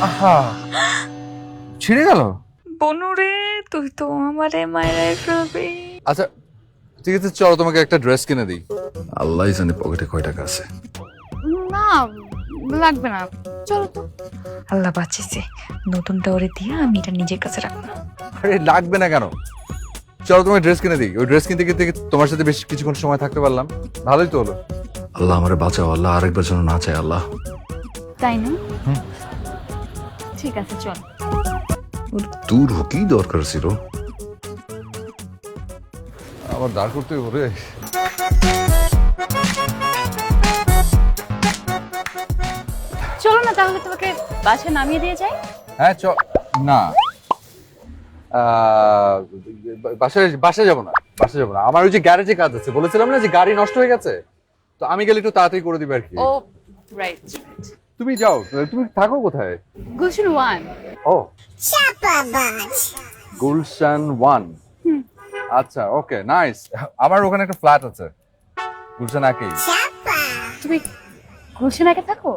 আহা, ছিঁড়ে গেল। বনুরে তুই তো আমারে মায়েরাই ফেলবি। আচ্ছা ঠিক আছে, চলো তোমাকে একটা ড্রেস কিনে দিই। আল্লাহ জানে পকেটে কয় টাকা আছে। না লাগবে না, চলো তো। আল্লাহ বাঁচিয়েছে, নতুনটা ওরে দিয়ে আমি এটা নিজের কাছে রাখবো। আরে লাগবে না কেন, চলো তোমাকে ড্রেস কিনে দিই। ওই ড্রেস কিনতে কিনতে তোমার সাথে বেশ কিছুক্ষণ সময় থাকতে পারলাম, ভালোই তো হলো। আল্লাহ আমারে বাঁচাও, আল্লাহ আরেকবার যেন না চায় আল্লাহ। তাই না? ঠিক আছে চল। দূর কি দরকার ছিল, আবার দাঁড় করতে হবে। চলো না তাহলে তোমাকে বাসে নামিয়ে দিয়ে যাই। হ্যাঁ না, বাসায় বাসায় যাবো না, বাসায় যাবো না। আমার ওই যে গ্যারেজে কাজ আছে, বলেছিলাম না যে গাড়ি নষ্ট হয়ে গেছে, তো আমি গেলে একটু তাড়াতাড়ি করে দিবে আর কি। ও রাইট। তুমি যাও, তুমি থাকো কোথায়? গুলশান 1। ও গুলশান 1। আচ্ছা ওকে নাইস, আমার ওখানে একটা ফ্ল্যাট আছে গুলশান একেই। তুমি গুলশান একে থাকো?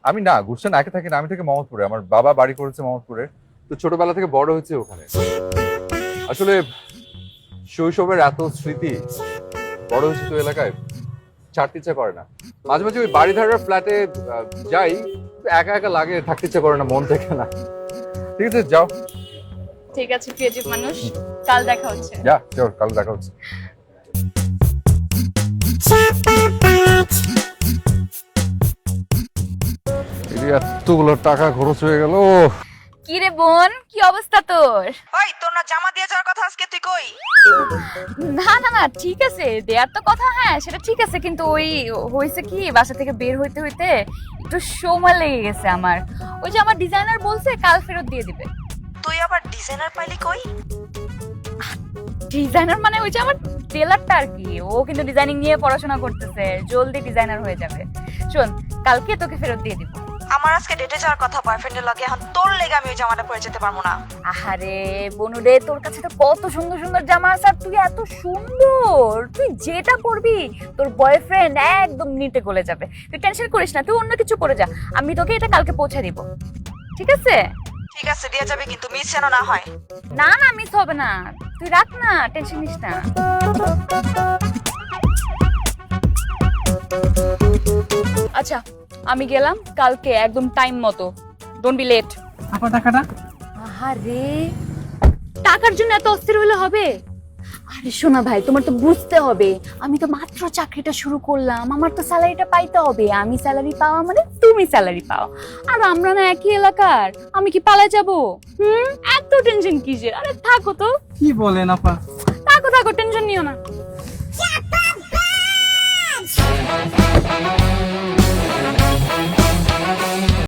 আমি না গুলশান একে থাকি না, আমি থাকি মোহাম্মদপুরে। আমার বাবা বাড়ি করেছে মোহাম্মদপুরে, তো ছোটবেলা থেকে বড় হয়েছে ওখানে। আসলে শৈশবের এত স্মৃতি, বড় হয়েছে তো এলাকায়, ছাড়তে ইচ্ছা করে না। মাঝে মাঝে ওই বাড়িধারার ফ্ল্যাটে যাই, একা একা লাগে, থাকতে ইচ্ছা করে না, মন থেকে না। ঠিক আছে যাও। ঠিক আছে ক্রিয়েটিভ মানুষ, কাল দেখা হচ্ছে। যা চল, কাল দেখা হচ্ছে। এতগুলো টাকা খরচ হয়ে গেল। কি রে বোন, কি অবস্থা তোর? ওই তোর না জামা দিয়ে যাওয়ার কথা, আজকে তুই কই? না না না ঠিক আছে, দেয়ার তো কথা, হ্যাঁ সেটা ঠিক আছে, কিন্তু ওই হয়েছে কি বাসা থেকে বের হইতে হইতে একটু সময় লেগে গেছে আমার। ওই যে আমার ডিজাইনার বলছে কাল ফেরত দিয়ে দিবে। তুই আবার ডিজাইনার পাইলি কই? ডিজাইনার মানে ওই যে আমার টেলারটা আর কি, ও কিন্তু ডিজাইনিং নিয়ে পড়াশোনা করতেছে, জলদি ডিজাইনার হয়ে যাবে। শোন, কালকে তোকে ফেরত দিয়ে দিব। আমার আজকে ডেটে যাওয়ার কথা বয়ফ্রেন্ডের লগে, এখন তোর লেগে আমি ওই জামাটা পরে যেতে পারবো না। আহারে বনুরে, তোর কাছে তো কত সুন্দর সুন্দর জামা আছে, আর তুই এত সুন্দর, তুই যেটা পরবি তোর বয়ফ্রেন্ড একদম নিটে গলে যাবে। তুই টেনশন করিস না, তুই অন্য কিছু করে যা, আমি তোকে এটা কালকে পৌঁছে দিব। ঠিক আছে? ঠিক আছে দিয়ে যাবে, কিন্তু মিস যেন না হয়। না না মিস হবে না, তুই রাখ না, টেনশন নিস না। আচ্ছা আমি গেলাম, কালকে একদম টাইম মতো, ডোন্ট বি লেট। আপা টাকাটা? আহারে, টাকার জন্য এত অস্থির হলে হবে? আরে শোনা ভাই, তোমার তো বুঝতে হবে, আমি তো মাত্র চাকরিটা শুরু করলাম, আমার তো স্যালারিটা পাইতে হবে। আমি স্যালারি পাওয়া মানে তুমি স্যালারি পাও, আর আমরা না একই এলাকার, আমি কি পালা যাব? এত টেনশন কিসের? আরে থাকো তো। কি বলেন আপা? থাকো থাকো, টেনশন নিও না।